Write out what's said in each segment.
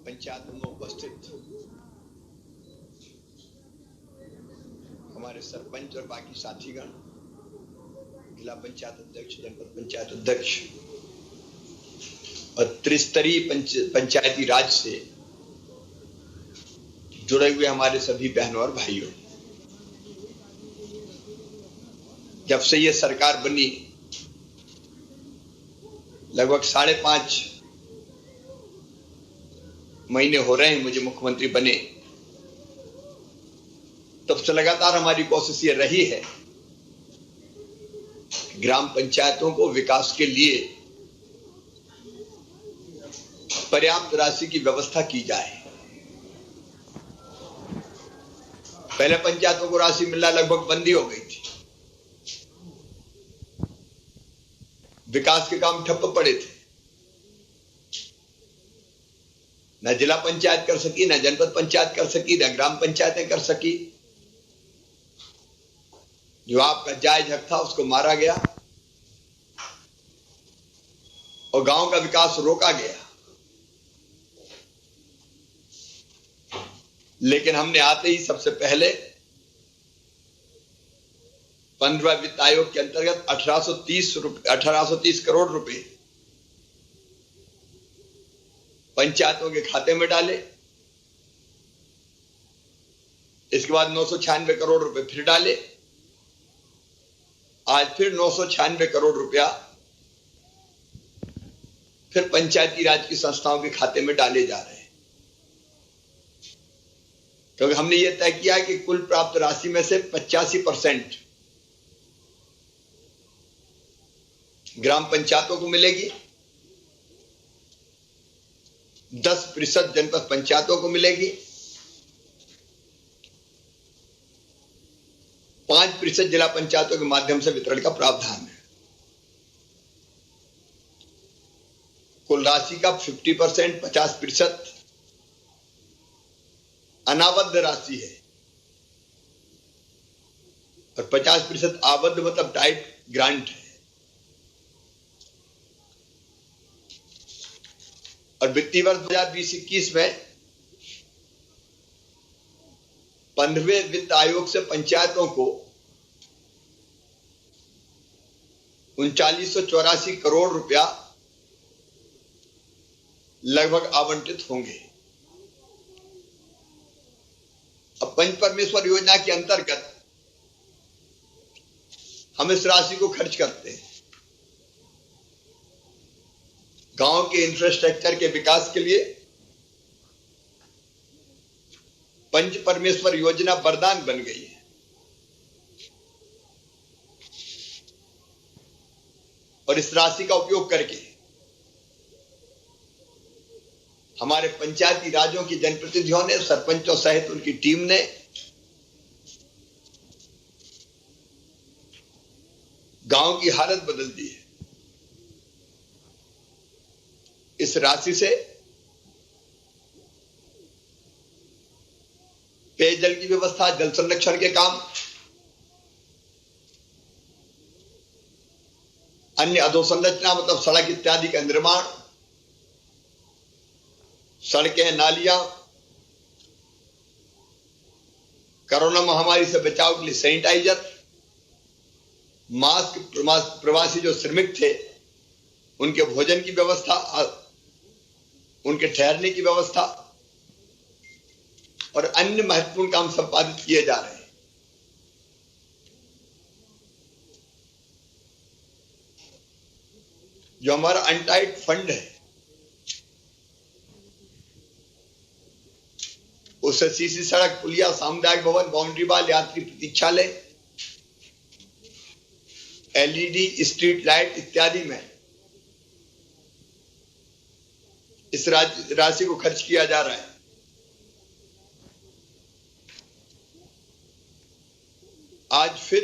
पंचायतों में उपस्थित हमारे सरपंच और बाकी साथीगण, जिला पंचायत अध्यक्ष, जनपद पंचायत अध्यक्ष और त्रिस्तरीय पंचायती राज से जुड़े हुए हमारे सभी बहनों और भाइयों, जब से ये सरकार बनी लगभग 5.5 महीने हो रहे हैं मुझे मुख्यमंत्री बने, तब से लगातार हमारी कोशिश ये रही है ग्राम पंचायतों को विकास के लिए पर्याप्त राशि की व्यवस्था की जाए। पहले पंचायतों को राशि मिलना लगभग बंदी हो गई थी, विकास के काम ठप्प पड़े थे, न जिला पंचायत कर सकी, न जनपद पंचायत कर सकी, न ग्राम पंचायतें कर सकी। जो आपका जायज हक था उसको मारा गया और गांव का विकास रोका गया। लेकिन हमने आते ही सबसे पहले 15 वित्त आयोग के अंतर्गत 1830 करोड़ रुपए पंचायतों के खाते में डाले। इसके बाद 996 करोड़ रुपए फिर डाले। आज फिर 996 करोड़ रुपया फिर पंचायती राज की संस्थाओं के खाते में डाले जा रहे हैं, क्योंकि हमने यह तय किया कि कुल प्राप्त राशि में से 85% ग्राम पंचायतों को मिलेगी, 10% जनपद पंचायतों को मिलेगी, 5% जिला पंचायतों के माध्यम से वितरण का प्रावधान है। कुल राशि का 50% अनाबद्ध राशि है और 50% आबद्ध मतलब टाइट ग्रांट है। और वित्तीय वर्ष 2020-21 में 15वें वित्त आयोग से पंचायतों को 3984 करोड़ रुपया लगभग आवंटित होंगे। अब पंच परमेश्वर योजना के अंतर्गत हम इस राशि को खर्च करते हैं गांव के इंफ्रास्ट्रक्चर के विकास के लिए। पंच परमेश्वर योजना वरदान बन गई है। और इस राशि का उपयोग करके हमारे पंचायती राजों की जनप्रतिनिधियों ने, सरपंचों सहित उनकी टीम ने गांव की हालत बदल दी है। इस राशि से पेयजल की व्यवस्था, जल संरक्षण के काम, अन्य अधोसंरचना मतलब सड़क इत्यादि का निर्माण, सड़कें, नालियां, कोरोना महामारी से बचाव के लिए सैनिटाइजर, मास्क, प्रवासी जो श्रमिक थे उनके भोजन की व्यवस्था, उनके ठहरने की व्यवस्था और अन्य महत्वपूर्ण काम संपादित किए जा रहे हैं। जो हमारा अनटाइड फंड है उससे सीसी सड़क, पुलिया, सामुदायिक भवन, बाउंड्री वाल, यात्री प्रतीक्षालय, एलईडी स्ट्रीट लाइट इत्यादि में इस राशि को खर्च किया जा रहा है। आज फिर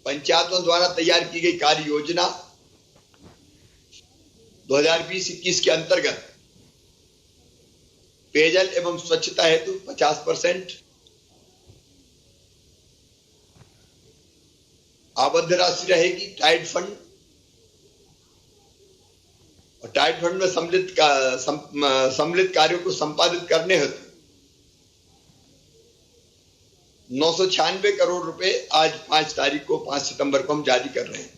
पंचायतों द्वारा तैयार की गई कार्य योजना 2020-21 के अंतर्गत पेयजल एवं स्वच्छता हेतु 50%, आबद्ध राशि रहेगी टाइड फंड, और टाइट फंड में सम्मिलित कार्यों को संपादित करने हेतु 996 करोड़ रुपए आज 5 तारीख को 5 सितंबर को हम जारी कर रहे हैं।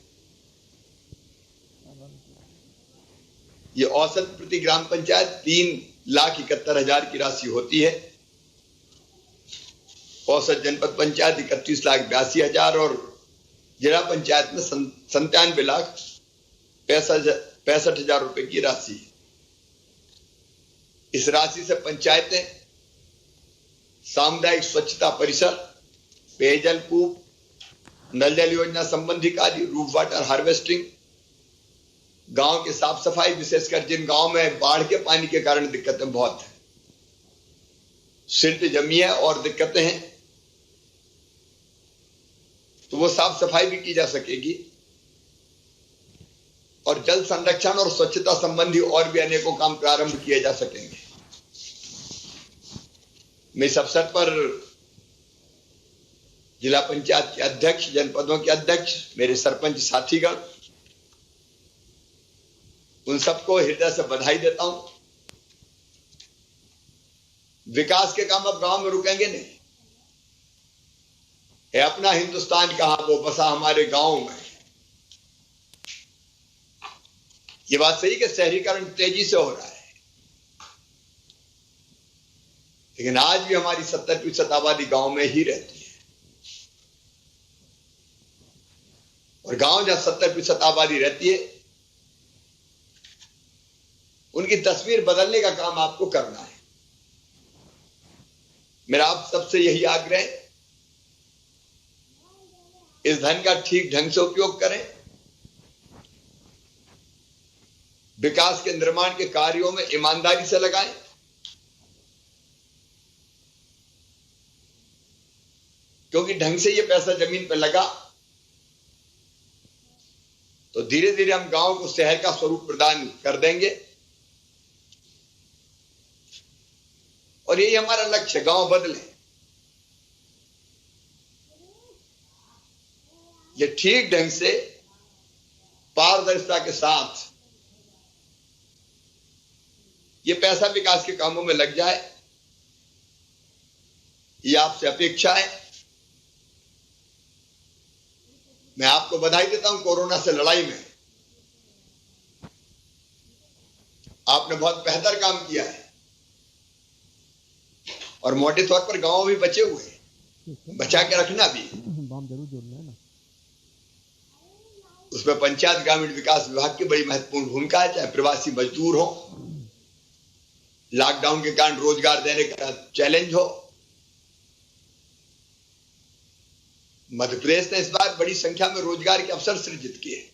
ये औसत प्रति ग्राम पंचायत 3,71,000 की राशि होती है। औसत जनपद पंचायत 31,82,000 और जिला पंचायत में 97,65,000 रुपए की राशि। इस राशि से पंचायतें सामुदायिक स्वच्छता परिसर, पेयजल कूप, नल जल योजना संबंधी कार्य, रूफ वाटर हार्वेस्टिंग, गांव के साफ सफाई, विशेषकर जिन गांव में बाढ़ के पानी के कारण दिक्कतें बहुत हैं, सिल्ट जमी है और दिक्कतें हैं, तो वो साफ सफाई भी की जा सकेगी और जल संरक्षण और स्वच्छता संबंधी और भी अनेकों काम प्रारंभ किए जा सकेंगे। मैं इस अवसर पर जिला पंचायत के अध्यक्ष, जनपदों के अध्यक्ष, मेरे सरपंच साथीगण, उन सबको हृदय से बधाई देता हूं। विकास के काम अब गांव में रुकेंगे नहीं। है अपना हिंदुस्तान कहां, वो बसा हमारे गांव में। ये बात सही कि शहरीकरण तेजी से हो रहा है, लेकिन आज भी हमारी 70% आबादी गांव में ही रहती है। और गांव जहां 70% आबादी रहती है, उनकी तस्वीर बदलने का काम आपको करना है। मेरा आप सबसे यही आग्रह है, इस धन का ठीक ढंग से उपयोग करें, विकास के निर्माण के कार्यों में ईमानदारी से लगाएं, क्योंकि ढंग से ये पैसा जमीन पर लगा तो धीरे धीरे हम गांव को शहर का स्वरूप प्रदान कर देंगे। और यही हमारा लक्ष्य, गांव बदले। ये ठीक ढंग से पारदर्शिता के साथ ये पैसा विकास के कामों में लग जाए, ये आपसे अपेक्षा है। मैं आपको बधाई देता हूं, कोरोना से लड़ाई में आपने बहुत बेहतर काम किया है और मोटे तौर पर गांव भी बचे हुए हैं, बचा के रखना भी। उसमें पंचायत ग्रामीण विकास विभाग की बड़ी महत्वपूर्ण भूमिका है, चाहे प्रवासी मजदूर हो, लॉकडाउन के कारण रोजगार देने का चैलेंज हो। मध्य प्रदेश ने इस बार बड़ी संख्या में रोजगार के अवसर सृजित किए,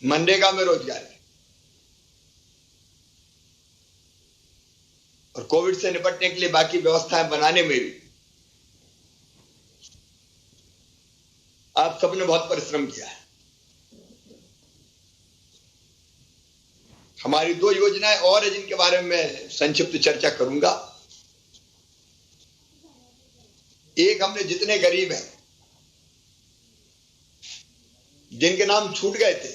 मनरेगा में रोजगार, और कोविड से निपटने के लिए बाकी व्यवस्थाएं बनाने में भी आप सबने बहुत परिश्रम किया है। हमारी 2 योजनाएं और हैं जिनके बारे में संक्षिप्त चर्चा करूंगा। एक, हमने जितने गरीब हैं जिनके नाम छूट गए थे,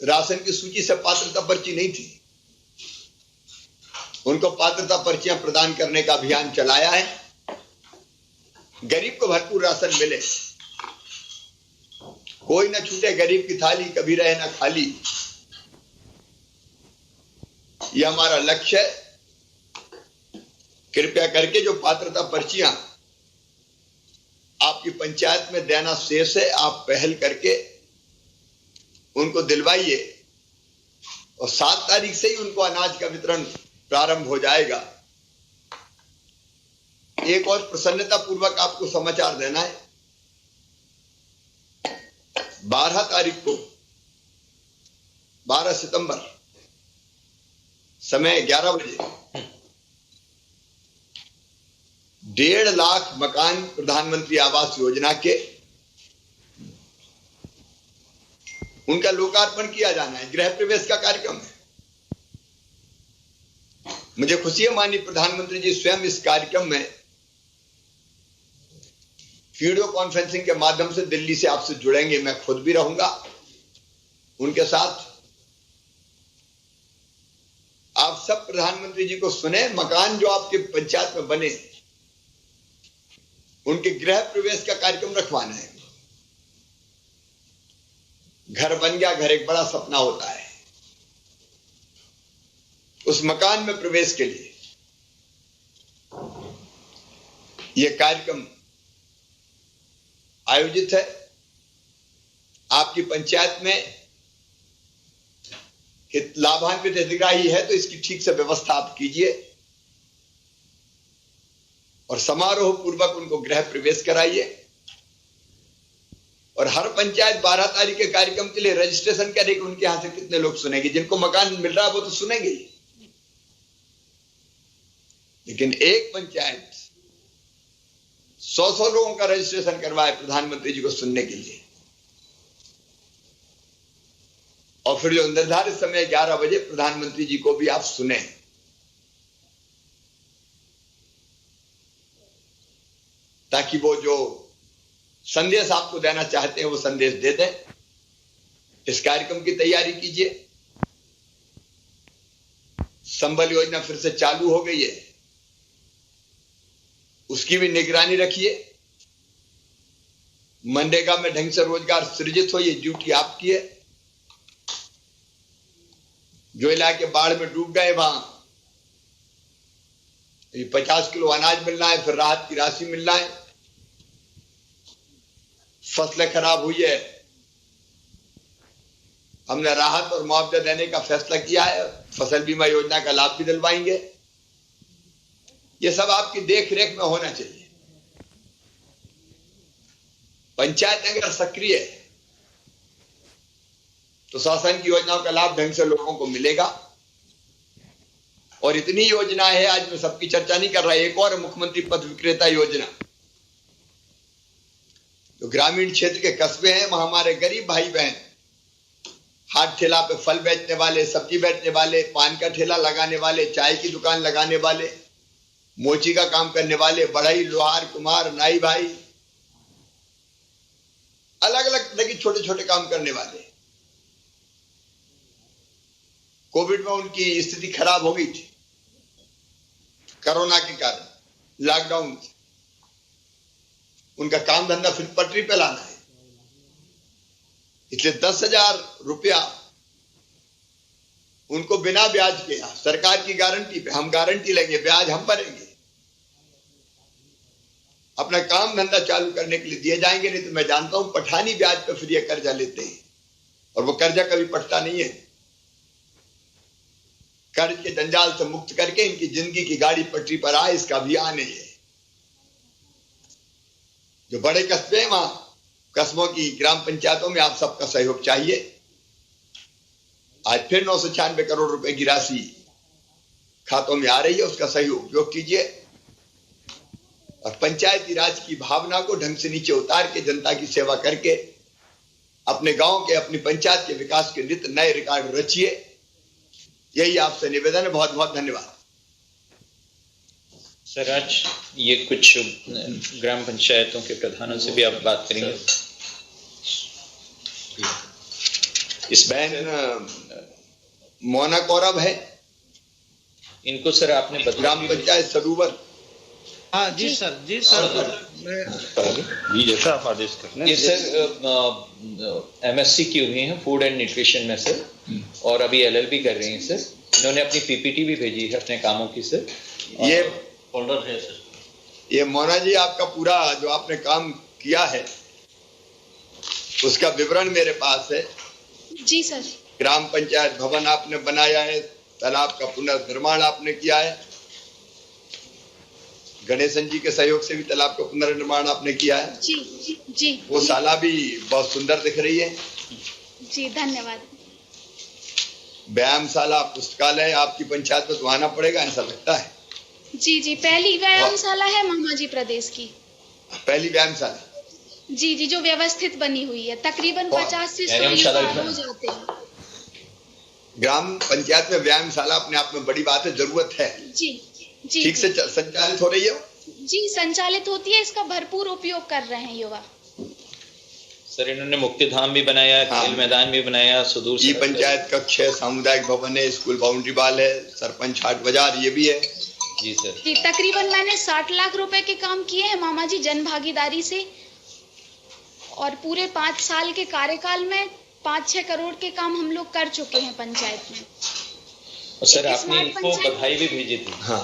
राशन की सूची से पात्रता पर्ची नहीं थी, उनको पात्रता पर्चियां प्रदान करने का अभियान चलाया है। गरीब को भरपूर राशन मिले, कोई ना छूटे, गरीब की थाली कभी रहे ना खाली, यह हमारा लक्ष्य है। कृपया करके जो पात्रता पर्चियां आपकी पंचायत में देना शेष है, आप पहल करके उनको दिलवाइए और 7 तारीख से ही उनको अनाज का वितरण प्रारंभ हो जाएगा। एक और प्रसन्नता पूर्वक आपको समाचार देना है, 12 तारीख को, 12 सितंबर, समय 11 बजे 1.5 लाख मकान प्रधानमंत्री आवास योजना के उनका लोकार्पण किया जाना है। गृह प्रवेश का कार्यक्रम है। मुझे खुशी है, माननीय प्रधानमंत्री जी स्वयं इस कार्यक्रम में वीडियो कॉन्फ्रेंसिंग के माध्यम से दिल्ली से आपसे जुड़ेंगे। मैं खुद भी रहूंगा उनके साथ आप सब प्रधानमंत्री जी को सुने। मकान जो आपके पंचायत में बने, उनके गृह प्रवेश का कार्यक्रम रखवाना है। घर बन गया, घर एक बड़ा सपना होता है। उस मकान में प्रवेश के लिए यह कार्यक्रम आयोजित है। आपकी पंचायत में लाभान्वित हितग्राही है तो इसकी ठीक से व्यवस्था आप कीजिए और समारोह पूर्वक उनको गृह प्रवेश कराइए। और हर पंचायत 12 तारीख के कार्यक्रम के लिए रजिस्ट्रेशन करेगी। उनके यहां से कितने लोग सुनेंगे? जिनको मकान मिल रहा है वो तो सुनेंगे ही, लेकिन एक पंचायत 100 लोगों का रजिस्ट्रेशन करवाए प्रधानमंत्री जी को सुनने के लिए। और फिर जो निर्धारित समय 11 बजे प्रधानमंत्री जी को भी आप सुने। ताकि वो जो संदेश आपको देना चाहते हैं वो संदेश दे दें। इस कार्यक्रम की तैयारी कीजिए। संबल योजना फिर से चालू हो गई है, उसकी भी निगरानी रखिए। मनरेगा में ढंग से रोजगार सृजित हो, ये ड्यूटी आपकी है। जो इलाके बाढ़ में डूब गए वहां 50 किलो अनाज मिलना है, फिर राहत की राशि मिलना है। फसलें खराब हुई है, हमने राहत और मुआवजा देने का फैसला किया है। फसल बीमा योजना का लाभ भी दिलवाएंगे। ये सब आपकी देख रेख में होना चाहिए। पंचायत अगर सक्रिय है तो शासन की योजनाओं का लाभ ढंग से लोगों को मिलेगा। और इतनी योजना है, आज मैं सबकी चर्चा नहीं कर रहा। एक और मुख्यमंत्री पथ विक्रेता योजना, जो ग्रामीण क्षेत्र के कस्बे हैं, वहां हमारे गरीब भाई बहन हाट ठेला पे फल बेचने वाले, सब्जी बेचने वाले, पान का ठेला लगाने वाले, चाय की दुकान लगाने वाले, मोची का काम करने वाले, बढ़ई, लोहार, कुम्हार, नाई भाई, अलग अलग तरह के छोटे छोटे काम करने वाले। कोविड में उनकी स्थिति खराब हो गई थी, कोरोना के कारण, लॉकडाउन। उनका काम धंधा फिर पटरी पे लाना है, इसलिए 10,000 रुपया उनको बिना ब्याज के, सरकार की गारंटी पे, हम गारंटी लेंगे, ब्याज हम भरेंगे, अपना काम धंधा चालू करने के लिए दिए जाएंगे। नहीं तो मैं जानता हूं पठानी ब्याज पे फिर ये कर्जा लेते हैं और वो कर्जा कभी पटता नहीं है। कर्ज के जंजाल से मुक्त करके इनकी जिंदगी की गाड़ी पटरी पर आए, इसका अभियान है ये। जो बड़े कस्बे हैं, वहां कस्बों की ग्राम पंचायतों में आप सबका सहयोग चाहिए। आज फिर 996 करोड़ रुपए की राशि खातों में आ रही है, उसका सही उपयोग कीजिए और पंचायती राज की भावना को ढंग से नीचे उतार के जनता की सेवा करके अपने गांव के, अपनी पंचायत के विकास के नित नए रिकॉर्ड रचिए। यही आपसे निवेदन है। बहुत बहुत धन्यवाद। सर, आज ये कुछ ग्राम पंचायतों के प्रधानों से भी आप बात करेंगे। इस बहन मोना कौरव है, इनको सर आपने ग्राम पंचायत सरूवर। हाँ जी सर, जी सर। जी जैसा आप आदेश करें। ये सर MSc की हुई हैं फूड एंड न्यूट्रिशन में सर, और अभी LLB कर रही हैं सर। इन्होंने अपनी PPT भी भेजी है अपने कामों की सर। ये फोल्डर है सर। ये मोना जी, आपका पूरा जो आपने काम किया है उसका विवरण मेरे पास है। जी सर। ग्राम पंचायत भवन आपने बनाया है, तालाब का पुनर्निर्माण आपने किया है, गणेशन जी के सहयोग से भी तालाब का पुनर्निर्माण आपने किया है। जी जी जी। वो शाला भी बहुत सुंदर दिख रही है। जी धन्यवाद। व्यायामशाला, पुस्तकालय आपकी पंचायत में तो आना पड़ेगा, ऐसा लगता है। जी जी, पहली व्यायामशाला है मामा जी प्रदेश की। पहली व्यायामशाला? जी जी, जो व्यवस्थित बनी हुई है। तकरीबन 50 से 100 युवा हो जाते हैं। ग्राम पंचायत में व्यायामशाला अपने आप में बड़ी बात है, जरूरत है। जी जी। ठीक से संचालित हो रही है? जी संचालित होती है, इसका भरपूर उपयोग कर रहे हैं युवा। सर इन्होंने मुक्तिधाम भी बनाया, खेल मैदान भी बनाया, सुदूर ई पंचायत कक्ष है, सामुदायिक भवन है, स्कूल बाउंड्री वाल है, सरपंच हाट बाजार ये भी है। जी सर जी, तकरीबन मैंने 60 लाख रुपए के काम किए हैं मामा जी जन भागीदारी से, और पूरे 5 साल के कार्यकाल में 5-6 करोड़ के काम हम लोग कर चुके हैं पंचायत में। और सर आपने इनको बधाई भी भेजी थी। हाँ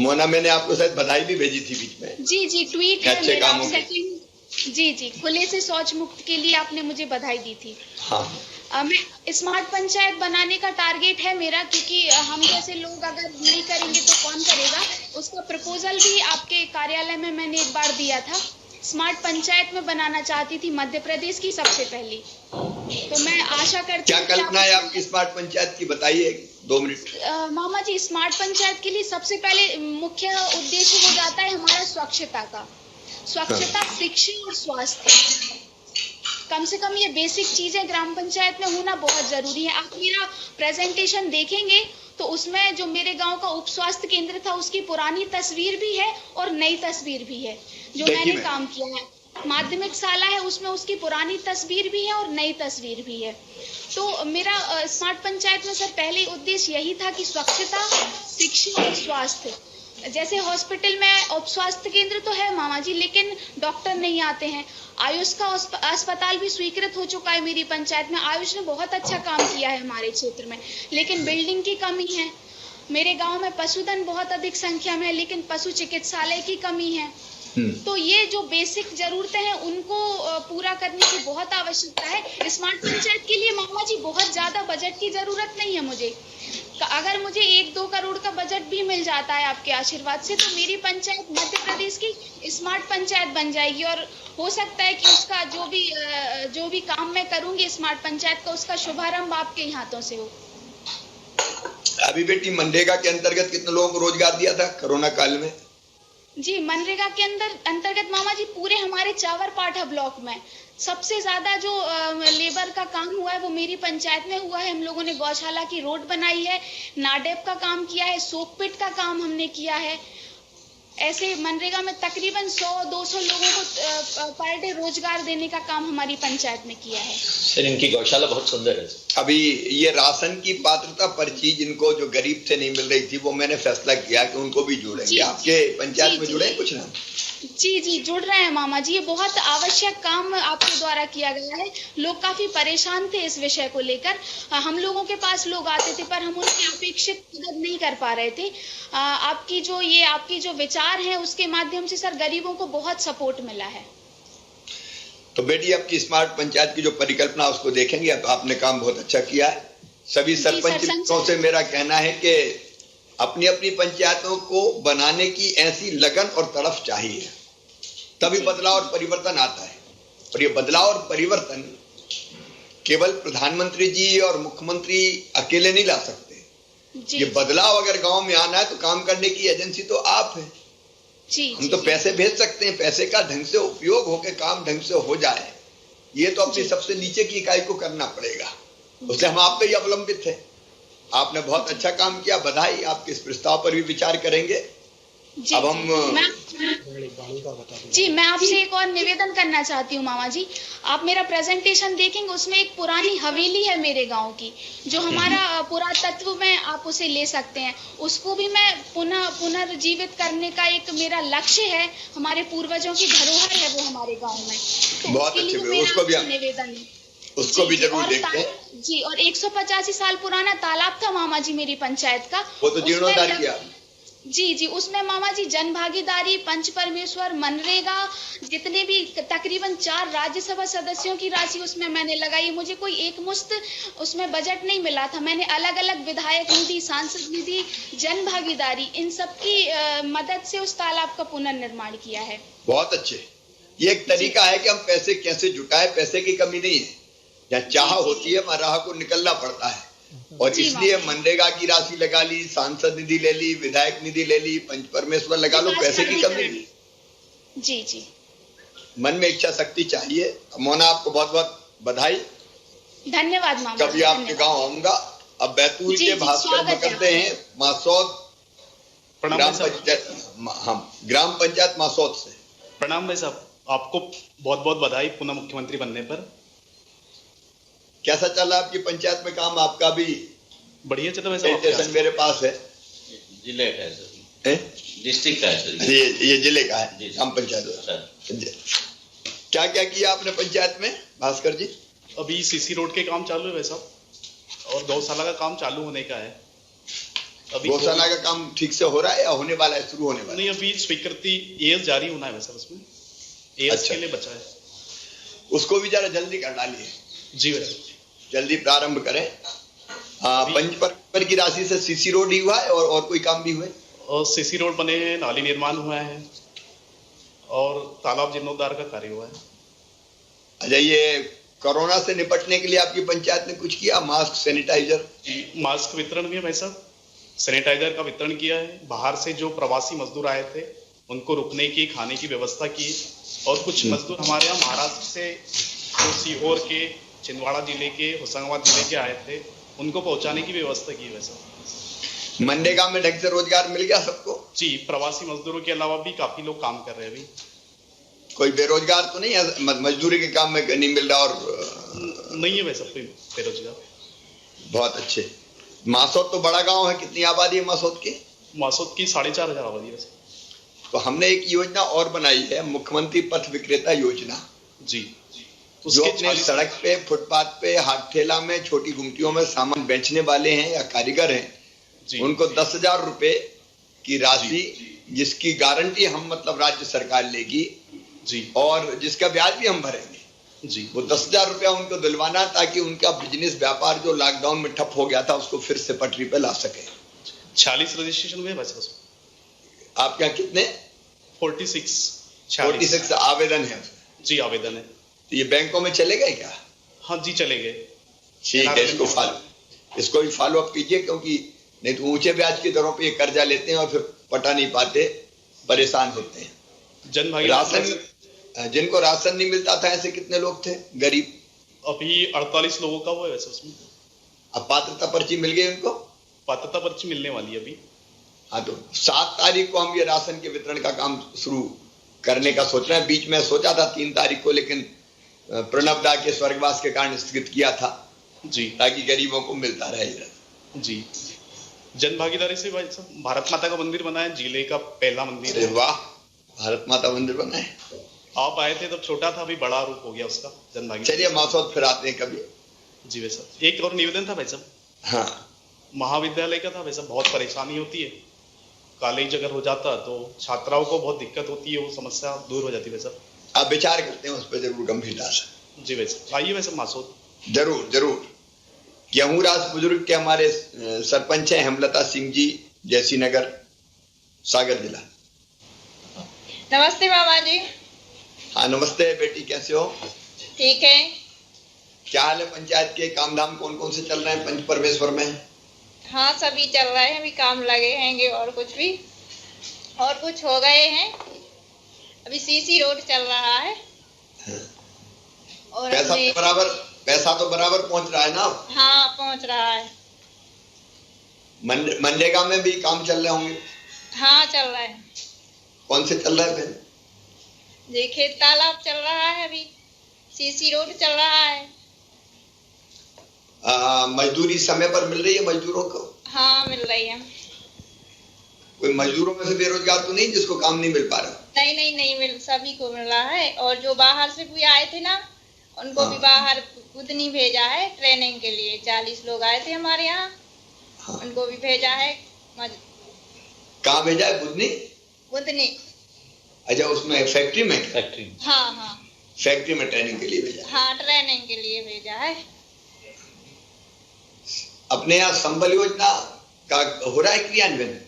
मोना, मैंने आपको शायद बधाई भी भेजी थी बीच में। जी जी, ट्वीट है अच्छे मेरा कामों के। जी जी, खुले से शौच मुक्त के लिए आपने मुझे बधाई दी थी। हाँ मैं स्मार्ट पंचायत बनाने का टारगेट है मेरा, क्योंकि हम जैसे लोग अगर नहीं करेंगे तो कौन करेगा। उसका प्रपोजल भी आपके कार्यालय में मैंने एक बार दिया था। स्मार्ट पंचायत में बनाना चाहती थी मध्य प्रदेश की सबसे पहली। तो मैं आशा करती क्या हूँ कल्पना है आपकी स्मार्ट पंचायत की, बताइए 2 मिनट। मामा जी, स्मार्ट पंचायत के लिए सबसे पहले मुख्य उद्देश्य हो जाता है हमारा स्वच्छता का। स्वच्छता, शिक्षा और स्वास्थ्य, कम से कम ये बेसिक चीजें ग्राम पंचायत में होना बहुत जरूरी है। आप मेरा प्रेजेंटेशन देखेंगे तो उसमें जो मेरे गांव का उप स्वास्थ्य केंद्र था उसकी पुरानी तस्वीर भी है और नई तस्वीर भी है जो मैंने काम किया है। माध्यमिक शाला है, उसमें उसकी पुरानी तस्वीर भी है और नई तस्वीर भी है। तो मेरा स्मार्ट पंचायत में सर पहले उद्देश्य यही था कि स्वच्छता, शिक्षा और स्वास्थ्य। जैसे हॉस्पिटल में उप स्वास्थ्य केंद्र तो है मामा जी, लेकिन डॉक्टर नहीं आते हैं। आयुष का अस्पताल भी स्वीकृत हो चुका है मेरी पंचायत में। आयुष ने बहुत अच्छा काम किया है हमारे क्षेत्र में, लेकिन बिल्डिंग की कमी है। मेरे गांव में पशुधन बहुत अधिक संख्या में है, लेकिन पशु चिकित्सालय की कमी है। तो ये जो बेसिक जरूरतें हैं उनको पूरा करने की बहुत आवश्यकता है। स्मार्ट पंचायत के लिए मामा जी बहुत ज्यादा बजट की जरूरत नहीं है मुझे। अगर मुझे 1-2 करोड़ का बजट भी मिल जाता है आपके आशीर्वाद से, तो मेरी पंचायत मध्य प्रदेश की स्मार्ट पंचायत बन जाएगी। और हो सकता है कि उसका जो भी काम मैं करूंगी स्मार्ट पंचायत का, उसका शुभारंभ आपके ही हाथों से हो। अभी बेटी मनरेगा के अंतर्गत कितने लोगों को रोजगार दिया था कोरोना काल में? जी, मनरेगा के अंतर्गत मामा जी पूरे हमारे चावर पाठा ब्लॉक में सबसे ज्यादा जो लेबर का काम हुआ है वो मेरी पंचायत में हुआ है। हम लोगों ने गौशाला की रोड बनाई है, नाडेप का काम किया है, सोक पिट का काम हमने किया है। ऐसे मनरेगा में तकरीबन 100-200 लोगों को पर डे रोजगार देने का काम हमारी पंचायत में किया है। सर इनकी गौशाला बहुत सुंदर है। अभी ये राशन की पात्रता पर्ची जिनको जो गरीब थे नहीं मिल रही थी, वो मैंने फैसला किया कि उनको भी जोड़ेंगे। आपके पंचायत में जुड़े कुछ ना? जी जी, जुड़ रहे हैं मामा जी। ये बहुत आवश्यक काम आपके द्वारा किया गया है। लोग काफी परेशान थे इस विषय को लेकर। हम लोगों के पास लोग आते थे पर हम उनकी अपेक्षित मदद नहीं कर पा रहे थे। आपकी जो विचार है उसके माध्यम से सर गरीबों को बहुत सपोर्ट मिला है। तो बेटी आपकी स्मार्ट पंचायत की जो परिकल्पना उसको देखेंगे। अब आपने काम बहुत अच्छा किया है। सभी सरपंचों से मेरा कहना है कि अपनी अपनी पंचायतों को बनाने की ऐसी लगन और तड़फ चाहिए, तभी बदलाव और परिवर्तन आता है। और ये बदलाव और परिवर्तन केवल प्रधानमंत्री जी और मुख्यमंत्री अकेले नहीं ला सकते। ये बदलाव अगर गांव में आना है तो काम करने की एजेंसी तो आप है। हम तो पैसे भेज सकते हैं, पैसे का ढंग से उपयोग होकर काम ढंग से हो जाए, ये तो अपनी सबसे नीचे की इकाई को करना पड़ेगा। उससे हम आप पे ही अवलंबित है। आपने बहुत अच्छा काम किया, बधाई। आपके इस प्रस्ताव पर भी विचार करेंगे। अब हम मैं आपसे एक और निवेदन करना चाहती हूँ मामा जी। आप मेरा प्रेजेंटेशन देखेंगे, उसमें एक पुरानी हवेली है मेरे गांव की, जो हमारा पुरातत्व में आप उसे ले सकते हैं। उसको भी मैं पुनर्जीवित करने का एक मेरा लक्ष्य है। हमारे पूर्वजों की धरोहर है वो हमारे गाँव में। तो बहुत अच्छे, उसको भी निवेदन है, उसको भी जरूर देखते हैं जी। और 185 साल पुराना तालाब था मामा जी मेरी पंचायत का, वो तो जीर्णोद्धार किया। जी जी, उसमें मामा जी जन भागीदारी, पंच परमेश्वर, मनरेगा, जितने भी तकरीबन 4 राज्यसभा सदस्यों की राशि उसमें मैंने लगाई। मुझे कोई एक मुश्त उसमें बजट नहीं मिला था। मैंने अलग अलग विधायक निधि, सांसद निधि, जन भागीदारी, इन सब की मदद से उस तालाब का पुनर्निर्माण किया है। बहुत अच्छे। ये एक तरीका है कि हम पैसे कैसे जुटाए। पैसे की कमी नहीं है, जहाँ चाह होती है वहां राह को निकलना पड़ता है। और इसलिए मनरेगा की राशि लगा ली, सांसद निधि ले ली, विधायक निधि ले ली, पंच परमेश्वर लगा लो, पैसे की कमी नहीं। जी जी, मन में इच्छा शक्ति चाहिए। मोना, आपको बहुत बहुत बधाई। धन्यवाद मामा। कभी आपके गांव आऊंगा। अब बैतूल के भास्कर करते हैं मासौद ग्राम पंचायत, ग्राम पंचायत मासौद से। प्रणाम भाई साहब। आपको बहुत बहुत बधाई पुनः मुख्यमंत्री बनने पर। कैसा चल रहा है आपकी पंचायत में काम? आपका भी बढ़िया चल रहा है। स्टेशन मेरे पास है, जिले का है सर, डिस्ट्रिक्ट का है सर, ये जिले का है ग्राम पंचायत। क्या क्या किया आपने पंचायत में भास्कर जी? अभी सीसी रोड के काम चालू है वैसा, और गौशाला का काम चालू होने का है। अभी गौशाला का काम ठीक से हो रहा है या होने वाला है, शुरू होने वाला है? नहीं, अभी स्वीकृति एएस जारी होना है वैसा, उसमें एएस अच्छा। के लिए बचा है। उसको भी जरा जल्दी कर डालिए जी वैसा, जल्दी प्रारंभ करें। पंच की राशि से सीसी रोड ही हुआ है और कोई काम भी हुए? और सीसी रोड बने हैं, नाली निर्माण हुआ है और तालाब जीर्णोद्धार का कार्य हुआ है। अच्छा, ये कोरोना से निपटने के लिए आपकी पंचायत ने कुछ किया? Mask, sanitiser? मास्क वितरण भी है भाई साहब, सैनिटाइजर का वितरण किया है। बाहर से जो प्रवासी मजदूर आए थे उनको रुकने की, खाने की व्यवस्था की, और कुछ मजदूर हमारे यहाँ महाराष्ट्र से, जो सीहोर के, छिंदवाड़ा जिले के, होशंगाबाद जिले के आए थे, उनको पहुंचाने की व्यवस्था की वैसा। मनरेगा में ढंग से रोजगार मिल गया सबको? जी, प्रवासी मजदूरों के अलावा भी काफी लोग काम कर रहे हैं अभी। कोई बेरोजगार तो नहीं है? मजदूरी के काम में नहीं मिल रहा? और नहीं है वैसा कोई बेरोजगार। बहुत अच्छे। मासौद तो बड़ा गांव है, कितनी आबादी है मासौद की? मासौद की 4,500 आबादी है। तो हमने एक योजना और बनाई है, मुख्यमंत्री पथ विक्रेता योजना जी, जो अपने सड़क पे, फुटपाथ पे, हाथ ठेला में, छोटी गुमटियों में सामान बेचने वाले हैं या कारीगर हैं, उनको 10,000 रुपए की राशि, जिसकी गारंटी हम मतलब राज्य सरकार लेगी जी, और जिसका ब्याज भी हम भरेंगे जी, वो 10,000 रुपया उनको दिलवाना, ताकि उनका बिजनेस व्यापार जो लॉकडाउन में ठप हो गया था उसको फिर से पटरी पे ला सके। 46 रजिस्ट्रेशन हुए बस उसमें। आपके यहाँ कितने? 46 आवेदन है? जी, आवेदन है। तो ये बैंकों में चले गए क्या? हाँ जी, चले गए। ठीक है, इसको भी फॉलो अप कीजिए, क्योंकि नहीं तो ऊंचे ब्याज की दरों पे ये कर्जा लेते हैं और फिर पटा नहीं पाते, परेशान होते हैं। राशन, जिनको राशन नहीं मिलता था, ऐसे कितने लोग थे गरीब? अभी 48 लोगों का हुआ है वैसे उसमें। अब पात्रता पर्ची मिल गई उनको? पात्रता पर्ची मिलने वाली है अभी। हाँ, तो 7 तारीख को हम ये राशन के वितरण का काम शुरू करने का सोच रहे हैं। बीच में सोचा था 3 तारीख को, लेकिन प्रणब दा के स्वर्गवास के कारण स्थगित किया था जी, ताकि गरीबों को मिलता रहे जी। जन भागीदारी से भाई साहब भारत माता का मंदिर बना है, जिले का पहला मंदिर है। वाह, भारत माता मंदिर बना है। आप आए थे तब छोटा था, अभी बड़ा रूप हो गया उसका। जन भागीदारी। चलिए मासौद फिर आते हैं कभी। जी वैसा, एक और निवेदन था भाई साहब। हाँ, महाविद्यालय का था वैसा। बहुत परेशानी होती है, कॉलेज अगर हो जाता तो छात्राओं को बहुत दिक्कत होती है, वो समस्या दूर हो जाती है वैसा। आप विचार करते हैं उस पर जरूर गंभीरता से। जी वैसा, आइए वैसा मासौद। जरूर जरूर। गेहूंराज बुजुर्ग के हमारे सरपंच हैं हेमलता सिंह जी, जैसी नगर, सागर जिला। नमस्ते मामा जी। हाँ नमस्ते बेटी, कैसे हो? ठीक है। क्या हाल है? पंचायत के काम धाम कौन कौन से चल रहे हैं पंच परमेश्वर में? हाँ, सभी चल रहे हैं, अभी काम लगे हैंगे, और कुछ हो गए हैं। अभी सीसी रोड चल रहा है। और पैसा तो बराबर पहुंच रहा है ना? हाँ, पहुंच रहा है। मनरेगा में भी काम चल रहे होंगे? हाँ, चल रहा है। कौन से चल रहे हैं? देखिए, तालाब चल रहा है, अभी सीसी रोड चल रहा है। मजदूरी समय पर मिल रही है मजदूरों को? हाँ, मिल रही है। कोई मजदूरों में से बेरोजगार तो नहीं जिसको काम नहीं मिल पा रहा? नहीं मिल, सभी को मिल रहा है। और जो बाहर से भी आए थे ना, उनको भी बाहर बुधनी भेजा है ट्रेनिंग के लिए। 40 लोग आए थे हमारे यहाँ। हाँ। उनको भी भेजा है। कहाँ भेजा है? बुधनी। अच्छा, उसमें फैक्ट्री में? हाँ, फैक्ट्री में ट्रेनिंग के लिए भेजा? हाँ, ट्रेनिंग के लिए भेजा है। अपने यहाँ संबल योजना का हो रहा है क्रियान्वयन?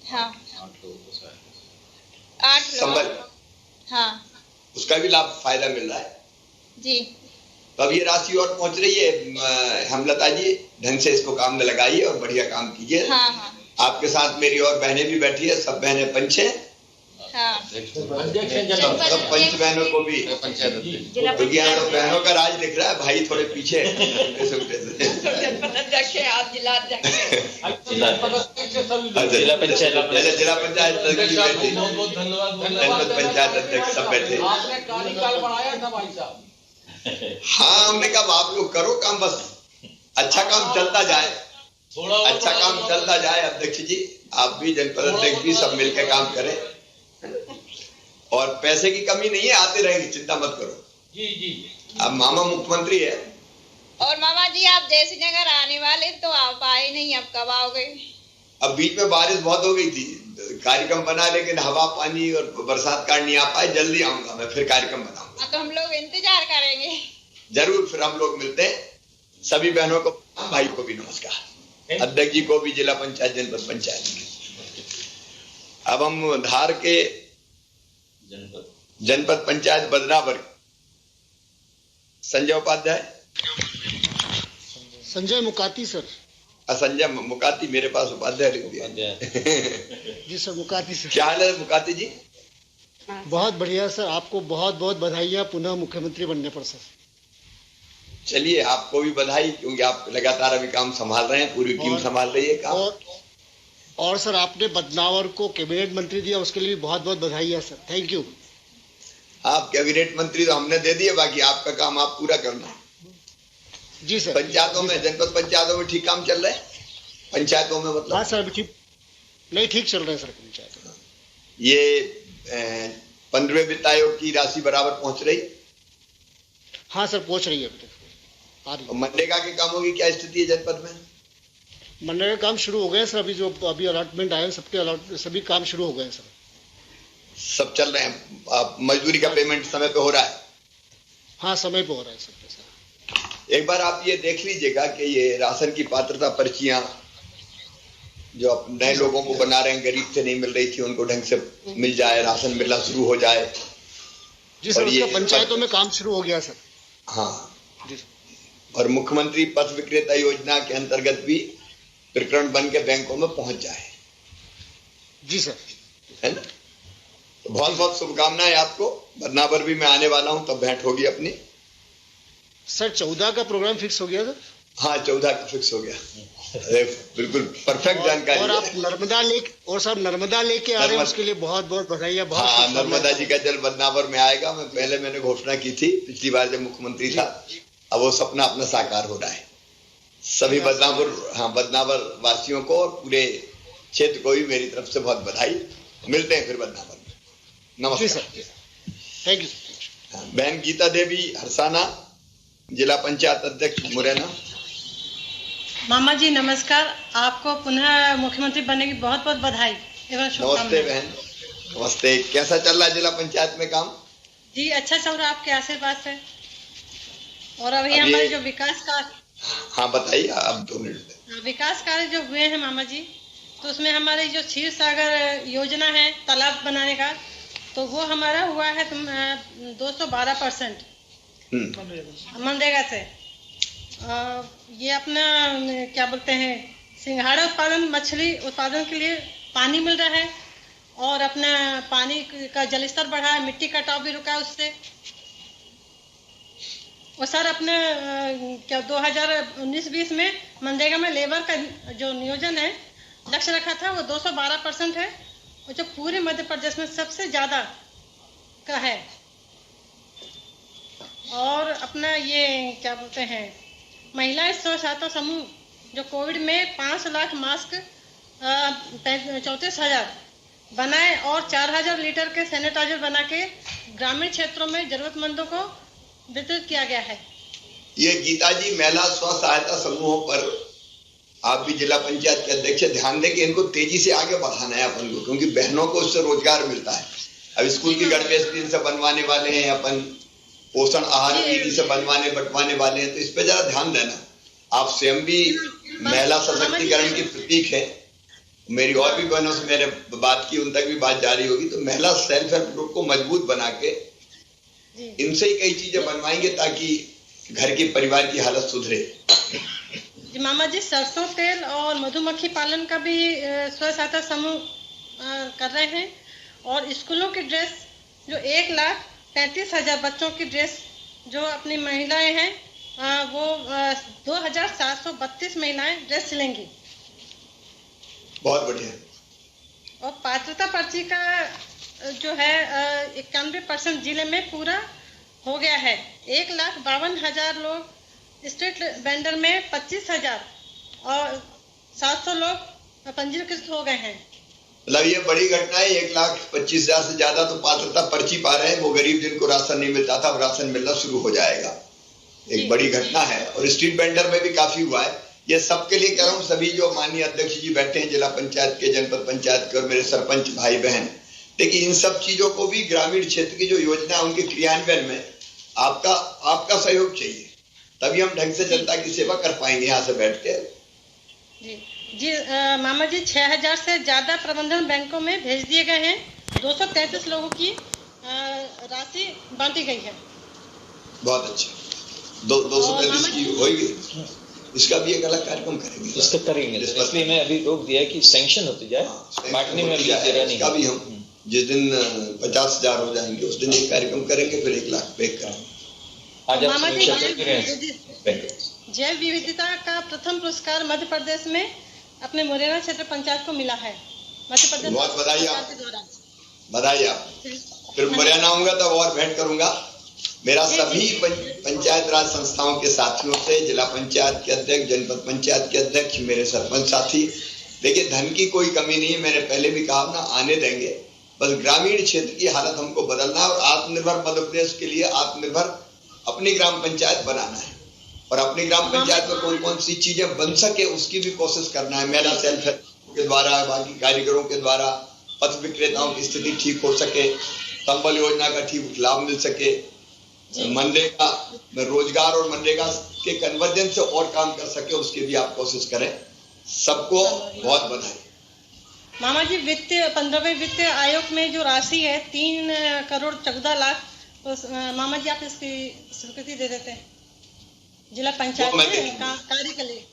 हाँ, 8 संबल। हाँ, उसका भी लाभ, फायदा मिल रहा है जी। तो अब ये राशि और पहुंच रही है। हेमलता जी, ढंग से इसको काम में लगाइए और बढ़िया काम कीजिए। हाँ। आपके साथ मेरी और बहनें भी बैठी है, सब बहनें पंच हैं। हाँ। सब पंच बहनों को भी, क्योंकि यहाँ तो बहनों का राज दिख रहा है, भाई थोड़े पीछे अध्यक्ष है, आप जिला अध्यक्ष हैं। जिला पंचायत पहले जिला पंचायत अध्यक्ष बैठे, बहुत धन्यवाद। जनपद पंचायत अध्यक्ष सब बैठे। आपने कार्यकाल बढ़ाया था भाई साहब। हाँ, हमने कहा आप लोग करो काम, बस अच्छा काम चलता जाए, अच्छा काम चलता जाए। अध्यक्ष जी आप भी, जनपद अध्यक्ष भी, सब मिलकर काम करें और पैसे की कमी नहीं है, आते रहेंगे, चिंता मत करो। जी जी। अब मामा मुख्यमंत्री है। और मामा जी आप जैसी नगर आने वाले तो आप आए नहीं, अब कब आओगे? अब बीच में बारिश बहुत हो गई थी, कार्यक्रम बना, लेकिन हवा पानी और बरसात कारण नहीं आ पाए। जल्दी आऊंगा मैं, फिर कार्यक्रम बनाऊंगा। तो हम लोग इंतजार करेंगे। जरूर, फिर हम लोग मिलते हैं। सभी बहनों को, भाई को भी नमस्कार, अध्यक्ष जी को भी, जिला पंचायत जनपद पंचायत की। अब हम धार के जनपद पंचायत बदनावर, संजय उपाध्याय, संजय मुकाती सर। संजय मुकाती, मेरे पास उपाध्याय लिख दिया। जी सर, मुकाती सर। क्या हाल है मुकाती जी? बहुत बढ़िया सर, आपको बहुत बहुत बधाइयाँ पुनः मुख्यमंत्री बनने पर सर। चलिए, आपको भी बधाई, क्योंकि आप लगातार अभी काम संभाल रहे हैं, पूरी टीम संभाल रही है काम। और सर आपने बदनावर को कैबिनेट मंत्री दिया, उसके लिए बहुत बहुत बधाइयाँ सर, थैंक यू। आप कैबिनेट मंत्री तो हमने दे दिए, बाकी आपका काम आप पूरा करना। जी सर। पंचायतों में, जनपद पंचायतों में ठीक काम चल रहा है? पंचायतों में मतलब? हाँ सर, ठीक नहीं, ठीक चल रहे हैं सर पंचायत में। ये 15वें वित्त आयोग की राशि बराबर पहुंच रही? हाँ सर, पहुंच रही है अभी तक। मनरेगा के कामों की क्या स्थिति है जनपद में? मनरेगा काम शुरू हो गए सर, अभी जो अभी अलॉटमेंट आए सबके सभी काम शुरू हो गए सर, सब चल रहे हैं। आप मजदूरी का पेमेंट समय पे हो रहा है? हाँ, समय पे हो रहा है सर। एक बार आप ये देख लीजिएगा कि ये राशन की पात्रता पर्चियां जो आप नए लोगों को बना रहे हैं, गरीब से नहीं मिल रही थी, उनको ढंग से मिल जाए, राशन मिलना शुरू हो जाए। जी सर, उसका पंचायतों में काम शुरू हो गया सर। हाँ जी। और मुख्यमंत्री पथ विक्रेता योजना के अंतर्गत भी प्रकरण बन के बैंकों में पहुंच जाए। जी सर, है ना? तो बहुत बहुत शुभकामनाएं आपको। बदनावर भी मैं आने वाला हूं, तब भेंट होगी अपनी। सर 14 का प्रोग्राम फिक्स हो गया सर? हाँ, 14 का फिक्स हो गया। अरे बिल्कुल परफेक्ट जानकारी। और आप नर्मदा लेक, और सब नर्मदा लेके आ रहे हैं, उसके लिए बहुत बहुत बधाइयाँ। हाँ, नर्मदा जी का जल बदनावर में आएगा। मैंने घोषणा की थी पिछली बार जब मुख्यमंत्री था। अब वो सपना अपना साकार हो रहा है। सभी बदनावर वासियों को और पूरे क्षेत्र को भी मेरी तरफ से बहुत बधाई। मिलते हैं फिर बदनावर में। नमस्कार। Thank you. बहन गीता देवी हरसाना, जिला पंचायत अध्यक्ष मुरैना। मामा जी नमस्कार, आपको पुनः मुख्यमंत्री बनने की बहुत बहुत बधाई एवं शुभकामनाएं। नमस्ते बहन, नमस्ते। कैसा चल रहा है जिला पंचायत में काम? जी अच्छा चल रहा है आपके आशीर्वाद से। और अभी हमारे जो विकास कार्य, हाँ बताइए, आप 2 मिनट। विकास कार्य जो हुए हैं मामा जी, तो उसमें हमारी जो क्षीर सागर योजना है तालाब बनाने का, तो वो हमारा हुआ है 212% मनरेगा से। ये अपना क्या बोलते हैं, सिंघाड़ा उत्पादन, मछली उत्पादन के लिए पानी मिल रहा है, और अपना पानी का जल स्तर बढ़ा है, मिट्टी कटाव भी रुका है उससे। और सर अपने क्या 2019-20 में मनरेगा में लेबर का जो नियोजन है, लक्ष्य रखा था, वो 212% है, और जो पूरे मध्य प्रदेश में सबसे ज्यादा का है। और अपना ये क्या बोलते हैं, महिला स्व सहायता समूह जो कोविड में 5 लाख मास्क 34,000 बनाए और 4,000 लीटर के सैनिटाइजर बना के ग्रामीण क्षेत्रों में जरूरतमंदों को वितरित किया गया है। ये गीता जी, महिला स्व सहायता समूहों पर आप भी जिला पंचायत के अध्यक्ष ध्यान दें कि इनको तेजी से आगे बढ़ाना है अपन को, क्योंकि बहनों को उससे रोजगार मिलता है। अब स्कूल की गणवेश दिन से बनवाने वाले हैं अपन, पोषण आहार नीति से बंटवाने वाले हैं, तो इस पे जरा ध्यान देना। आप स्वयं भी महिला सशक्तिकरण की प्रतीक है। मेरी और भी बहनों से मैंने बात की, उन तक भी बात जारी होगी। तो महिला सेल्फ हेल्प ग्रुप को मजबूत बना के इनसे ही कई चीजें बनवाएंगे ताकि घर के परिवार की हालत सुधरे। जी मामा जी, सरसों तेल और मधुमक्खी पालन का भी स्व सहायता समूह कर रहे हैं। और स्कूलों की ड्रेस जो 1,35,000 बच्चों की ड्रेस जो अपनी महिलाएं हैं वो 2732 महिलाएं ड्रेस सिलेंगी। बहुत बढ़िया। और पात्रता पर्ची का जो है 91% जिले में पूरा हो गया है। 1,52,000 लोग स्ट्रीट वेंडर में 25,000 और 700 लोग पंजीकृत हो गए हैं। मतलब ये बड़ी घटना है। 1,25,000 से ज्यादा तो पात्रता पर्ची पा रहे हैं। वो गरीब जिनको राशन नहीं मिलता था, राशन मिलना शुरू हो जाएगा। एक बड़ी घटना है। और स्ट्रीट वेंडर में भी काफी हुआ है। ये सबके लिए कह रहा हूँ, सभी जो माननीय अध्यक्ष जी बैठे हैं जिला पंचायत के, जनपद पंचायत के, और मेरे सरपंच भाई बहन, देखिए इन सब चीजों को भी ग्रामीण क्षेत्र की जो योजना है उनके क्रियान्वयन में आपका सहयोग चाहिए, तभी हम ढंग से जनता की सेवा कर पाएंगे यहाँ से बैठ के। जी मामा जी, 6,000 से ज्यादा प्रबंधन बैंकों में भेज दिए गए हैं। 233 लोगों की राशि बांटी गई है। बहुत अच्छा। 233 की होगी। इसका भी एक अलग कार्यक्रम करेंगे। इसका करेंगे, इसलिए मैं अभी रोक दिया कि सैंक्शन होती जाए, बांटने में इसका भी हम जिस दिन 50,000 हो जाएंगे उस दिन एक कार्यक्रम करेंगे, फिर 1 लाख पे करेंगे। आज मामा जी, आप जैव विविधता का प्रथम पुरस्कार मध्य प्रदेश में अपने मुरैना क्षेत्र पंचायत को मिला है। मध्य प्रदेश बहुत बधाई आप। फिर मुरैना आऊंगा तब और भेंट करूंगा। मेरा सभी पंचायत राज संस्थाओं के साथियों से, जिला पंचायत के अध्यक्ष, जनपद पंचायत के अध्यक्ष, मेरे सरपंच साथी, देखिए धन की कोई कमी नहीं है। मैंने पहले भी कहा ना, आने देंगे। बस ग्रामीण क्षेत्र की हालत हमको बदलना है और आत्मनिर्भर मध्य प्रदेश के लिए आत्मनिर्भर अपनी ग्राम पंचायत बनाना है। और अपनी ग्राम पंचायत में कौन कौन सी चीजें बन सके उसकी भी कोशिश करना है। महिला सेल्फ हेल्प के द्वारा, बाकी कारीगरों के द्वारा पथ विक्रेताओं की स्थिति ठीक हो सके, संबल योजना का ठीक लाभ मिल सके, मनरेगा में रोजगार और मनरेगा के कन्वर्जन से और काम कर सके, उसकी भी आप कोशिश करें। सबको बहुत बधाई। मामा जी, 15वें वित्त आयोग में जो राशि है 3,14,00,000, तो मामा जी आप इसकी स्वीकृति दे देते हैं जिला पंचायत में कार्य के लिए।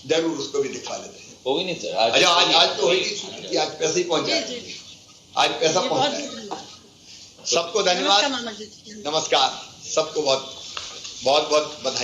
जरूर उसको भी दिखा लेते हैं। वो भी नहीं सर, आज तो होगी स्वीकृति, आज पैसे ही पहुंच जाए। आज पैसा पहुंच जाए। सबको धन्यवाद, नमस्कार। सबको बहुत बहुत बधाई।